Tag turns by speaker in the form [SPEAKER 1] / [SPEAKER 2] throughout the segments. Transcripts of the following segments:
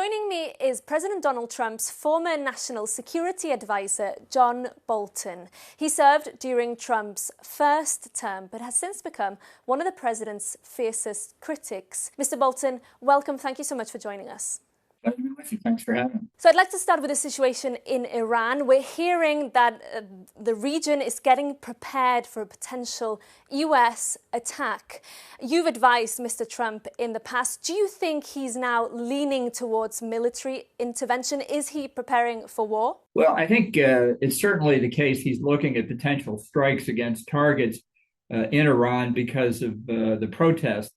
[SPEAKER 1] Joining me is President Donald Trump's former national security advisor, John Bolton. He served during Trump's first term, but has since become one of the president's fiercest critics. Mr. Bolton, welcome. Thank you so much for joining us.
[SPEAKER 2] Glad to be with you. Thanks for having me.
[SPEAKER 1] So I'd like to start with the situation in Iran. We're hearing that the region is getting prepared for a potential US attack. You've advised Mr. Trump in the past. Do you think he's now leaning towards military intervention? Is he preparing for war?
[SPEAKER 2] Well, I think it's certainly the case he's looking at potential strikes against targets in Iran because of the protest.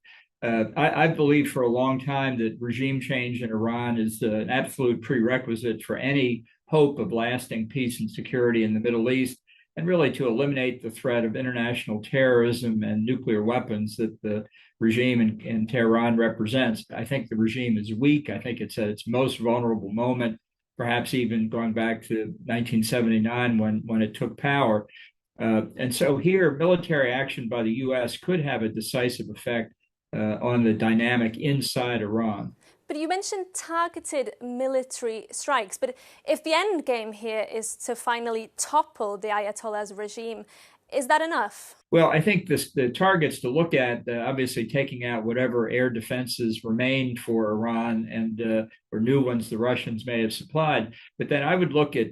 [SPEAKER 2] I've believed for a long time that regime change in Iran is an absolute prerequisite for any hope of lasting peace and security in the Middle East, and really to eliminate the threat of international terrorism and nuclear weapons that the regime in Tehran represents. I think the regime is weak. I think it's at its most vulnerable moment, perhaps even going back to 1979 when it took power. And so here, military action by the U.S. could have a decisive effect on the dynamic inside Iran.
[SPEAKER 1] But you mentioned targeted military strikes. But if the end game here is to finally topple the Ayatollah's regime, is that enough?
[SPEAKER 2] Well, I think the targets to look at, obviously taking out whatever air defenses remained for Iran and or new ones the Russians may have supplied. But then I would look at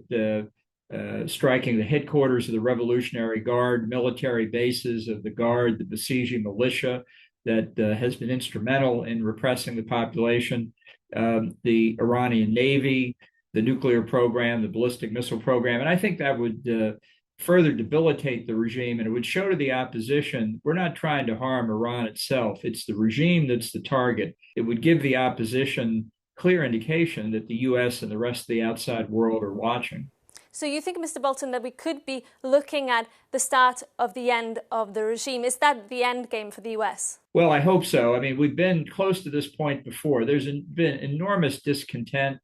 [SPEAKER 2] striking the headquarters of the Revolutionary Guard, military bases of the Guard, the besieging militia that has been instrumental in repressing the population, the Iranian Navy, the nuclear program, the ballistic missile program. And I think that would further debilitate the regime, and it would show to the opposition, we're not trying to harm Iran itself. It's the regime that's the target. It would give the opposition clear indication that the U.S. and the rest of the outside world are watching.
[SPEAKER 1] So you think, Mr. Bolton, that we could be looking at the start of the end of the regime? Is that the end game for the U.S.?
[SPEAKER 2] Well, I hope so. I mean, we've been close to this point before. There's been enormous discontent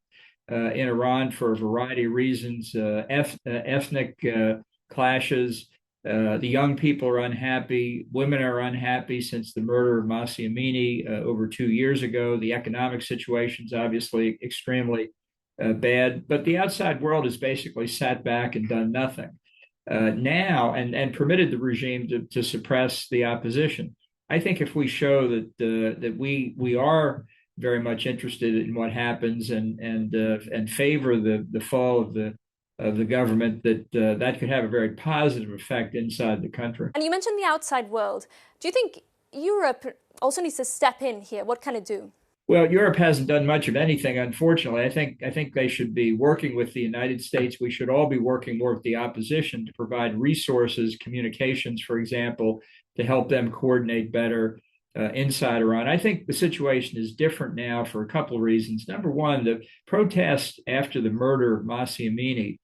[SPEAKER 2] in Iran for a variety of reasons, ethnic clashes. The young people are unhappy. Women are unhappy since the murder of Mahsa Amini over 2 years ago. The economic situation is obviously extremely bad, but the outside world has basically sat back and done nothing now and permitted the regime to suppress the opposition. I think if we show that we are very much interested in what happens and favor the fall of the government, that could have a very positive effect inside the country.
[SPEAKER 1] And you mentioned the outside world. Do you think Europe also needs to step in here? What can it do?
[SPEAKER 2] Well, Europe hasn't done much of anything, unfortunately. I think they should be working with the United States. We should all be working more with the opposition to provide resources, communications, for example, to help them coordinate better inside Iran. I think the situation is different now for a couple of reasons. Number one, the protests after the murder of Mahsa Amini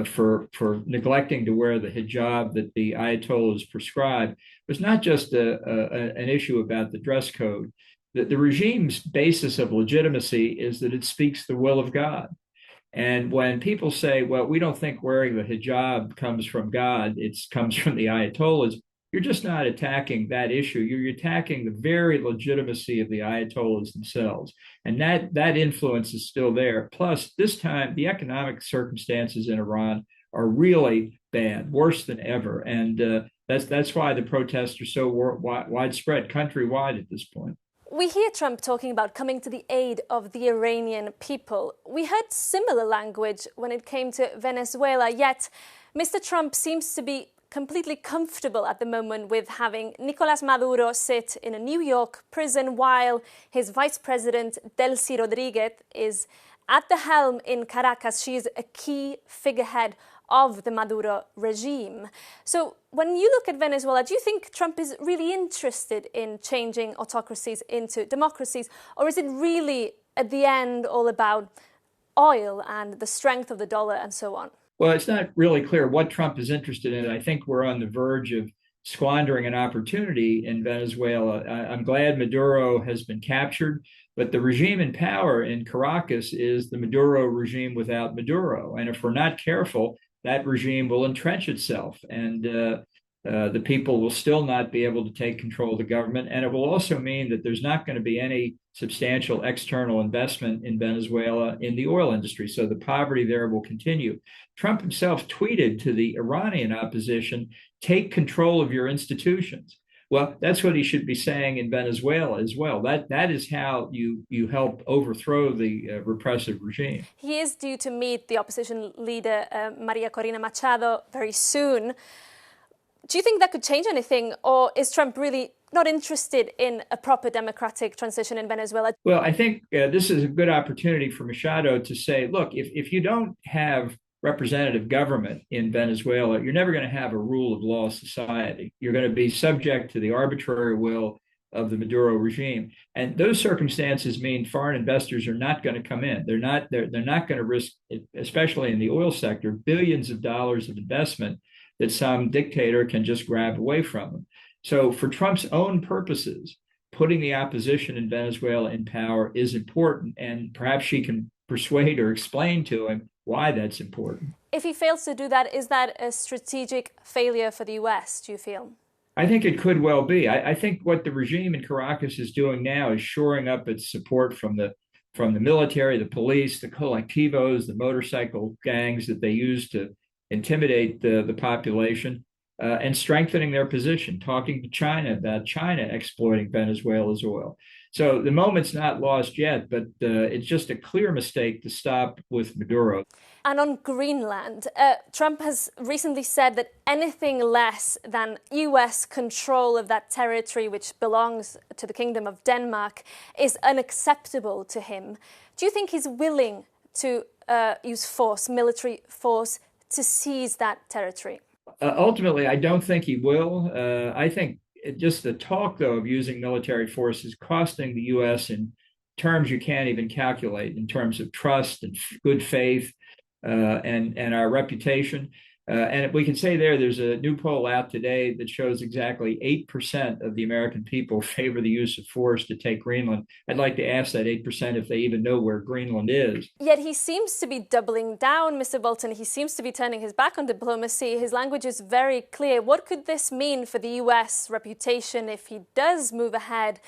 [SPEAKER 2] for neglecting to wear the hijab that the Ayatollahs prescribed was not just an issue about the dress code. The regime's basis of legitimacy is that it speaks the will of God. And when people say, well, we don't think wearing the hijab comes from God, it comes from the Ayatollahs, you're just not attacking that issue. You're attacking the very legitimacy of the Ayatollahs themselves. And that influence is still there. Plus, this time, the economic circumstances in Iran are really bad, worse than ever. And that's why the protests are so widespread countrywide at this point.
[SPEAKER 1] We hear Trump talking about coming to the aid of the Iranian people. We heard similar language when it came to Venezuela, yet Mr. Trump seems to be completely comfortable at the moment with having Nicolas Maduro sit in a New York prison while his vice president, Delcy Rodriguez, is at the helm in Caracas. She is a key figurehead of the Maduro regime. So when you look at Venezuela, do you think Trump is really interested in changing autocracies into democracies? Or is it really, at the end, all about oil and the strength of the dollar and so on?
[SPEAKER 2] Well, it's not really clear what Trump is interested in. I think we're on the verge of squandering an opportunity in Venezuela. I'm glad Maduro has been captured, but the regime in power in Caracas is the Maduro regime without Maduro. And if we're not careful, that regime will entrench itself. And The people will still not be able to take control of the government. And it will also mean that there's not going to be any substantial external investment in Venezuela in the oil industry. So the poverty there will continue. Trump himself tweeted to the Iranian opposition, take control of your institutions. Well, that's what he should be saying in Venezuela as well. That is how you help overthrow the repressive regime.
[SPEAKER 1] He is due to meet the opposition leader, Maria Corina Machado, very soon. Do you think that could change anything, or is Trump really not interested in a proper democratic transition in Venezuela?
[SPEAKER 2] Well, I think this is a good opportunity for Machado to say, look, if you don't have representative government in Venezuela, you're never going to have a rule of law society. You're going to be subject to the arbitrary will of the Maduro regime. And those circumstances mean foreign investors are not going to come in. They're not going to risk, especially in the oil sector, billions of dollars of investment that some dictator can just grab away from them. So for Trump's own purposes, putting the opposition in Venezuela in power is important, and perhaps she can persuade or explain to him why that's important.
[SPEAKER 1] If he fails to do that, is that a strategic failure for the US, do you feel?
[SPEAKER 2] I think it could well be. I think what the regime in Caracas is doing now is shoring up its support from the military, the police, the colectivos, the motorcycle gangs that they use to intimidate the population, and strengthening their position, talking to China about China exploiting Venezuela's oil. So the moment's not lost yet, but it's just a clear mistake to stop with Maduro.
[SPEAKER 1] And on Greenland, Trump has recently said that anything less than US control of that territory, which belongs to the Kingdom of Denmark, is unacceptable to him. Do you think he's willing to use force, military force, to seize that territory?
[SPEAKER 2] Ultimately, I don't think he will. I think just the talk, though, of using military force is costing the U.S. in terms you can't even calculate, in terms of trust and good faith and our reputation. And we can say there's a new poll out today that shows exactly 8% of the American people favor the use of force to take Greenland. I'd like to ask that 8% if they even know where Greenland is.
[SPEAKER 1] Yet he seems to be doubling down, Mr. Bolton. He seems to be turning his back on diplomacy. His language is very clear. What could this mean for the US reputation if he does move ahead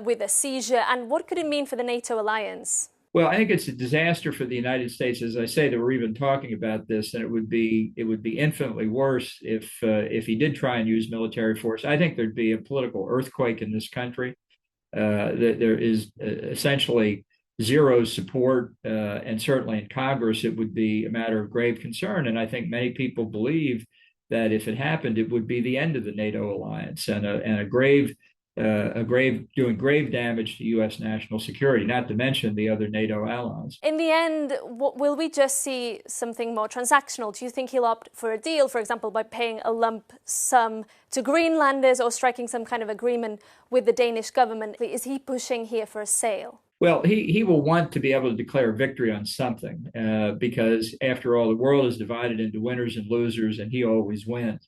[SPEAKER 1] with a seizure? And what could it mean for the NATO alliance?
[SPEAKER 2] Well, I think it's a disaster for the United States, as I say, that we're even talking about this, and it would be infinitely worse if he did try and use military force. I think there'd be a political earthquake in this country. There is essentially zero support, and certainly in Congress, it would be a matter of grave concern. And I think many people believe that if it happened, it would be the end of the NATO alliance and doing grave damage to U.S. national security, not to mention the other NATO allies.
[SPEAKER 1] In the end, will we just see something more transactional? Do you think he'll opt for a deal, for example, by paying a lump sum to Greenlanders or striking some kind of agreement with the Danish government? Is he pushing here for a sale?
[SPEAKER 2] Well, he will want to be able to declare victory on something because, after all, the world is divided into winners and losers, and he always wins.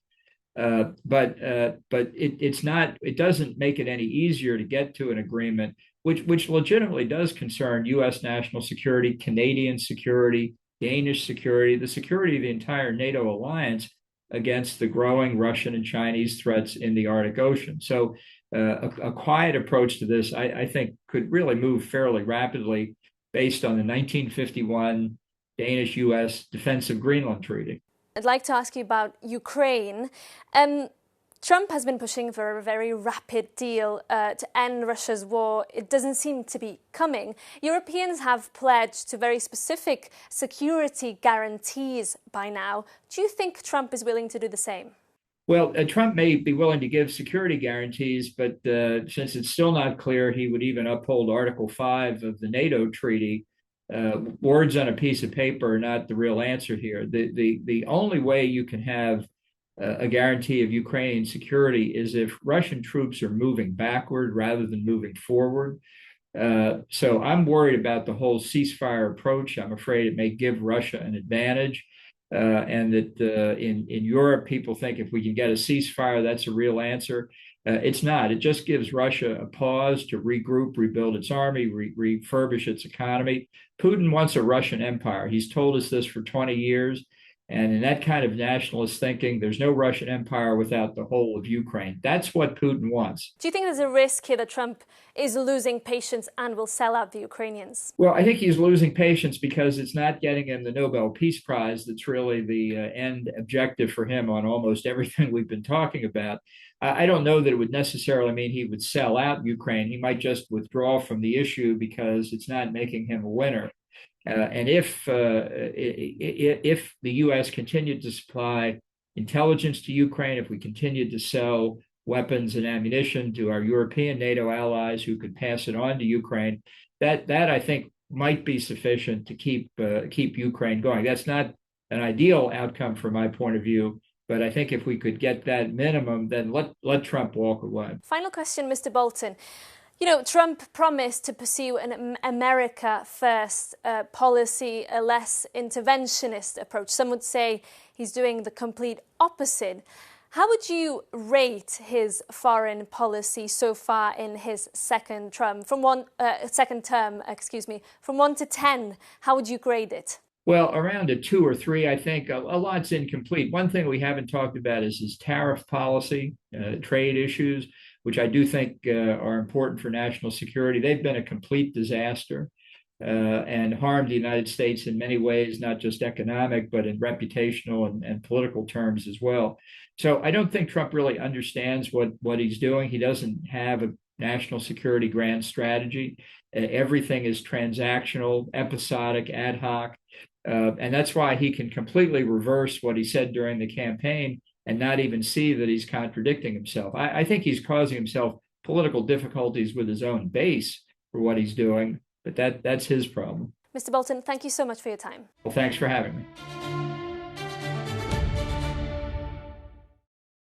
[SPEAKER 2] But it's not. It doesn't make it any easier to get to an agreement, which legitimately does concern U.S. national security, Canadian security, Danish security, the security of the entire NATO alliance against the growing Russian and Chinese threats in the Arctic Ocean. So a quiet approach to this, I think, could really move fairly rapidly based on the 1951 Danish-U.S. Defense of Greenland Treaty.
[SPEAKER 1] I'd like to ask you about Ukraine. Trump has been pushing for a very rapid deal to end Russia's war. It doesn't seem to be coming. Europeans have pledged to very specific security guarantees by now. Do you think Trump is willing to do the same?
[SPEAKER 2] Well, Trump may be willing to give security guarantees, but since it's still not clear he would even uphold Article 5 of the NATO treaty, words on a piece of paper are not the real answer here. The only way you can have a guarantee of Ukrainian security is if Russian troops are moving backward rather than moving forward. So I'm worried about the whole ceasefire approach. I'm afraid it may give Russia an advantage. And that in Europe, people think if we can get a ceasefire, that's a real answer. It's not. It just gives Russia a pause to regroup, rebuild its army, refurbish its economy. Putin wants a Russian empire. He's told us this for 20 years. And in that kind of nationalist thinking, there's no Russian empire without the whole of Ukraine. That's what Putin wants.
[SPEAKER 1] Do you think there's a risk here that Trump is losing patience and will sell out the Ukrainians?
[SPEAKER 2] Well, I think he's losing patience because it's not getting him the Nobel Peace Prize that's really the end objective for him on almost everything we've been talking about. I don't know that it would necessarily mean he would sell out Ukraine. He might just withdraw from the issue because it's not making him a winner. And if the U.S. continued to supply intelligence to Ukraine, if we continued to sell weapons and ammunition to our European NATO allies who could pass it on to Ukraine, that I think might be sufficient to keep Ukraine going. That's not an ideal outcome from my point of view, but I think if we could get that minimum, then let Trump walk away.
[SPEAKER 1] Final question, Mr. Bolton. You know, Trump promised to pursue an America first policy, a less interventionist approach. Some would say he's doing the complete opposite. How would you rate his foreign policy so far in his second term? From 1 to 10, how would you grade it?
[SPEAKER 2] Well, around a 2 or 3, I think a lot's incomplete. One thing we haven't talked about is his tariff policy, trade issues, which I do think are important for national security. They've been a complete disaster and harmed the United States in many ways, not just economic, but in reputational and political terms as well. So I don't think Trump really understands what he's doing. He doesn't have a national security grand strategy. Everything is transactional, episodic, ad hoc. And that's why he can completely reverse what he said during the campaign and not even see that he's contradicting himself. I think he's causing himself political difficulties with his own base for what he's doing, but that's his problem.
[SPEAKER 1] Mr. Bolton, thank you so much for your time.
[SPEAKER 2] Well, thanks for having me.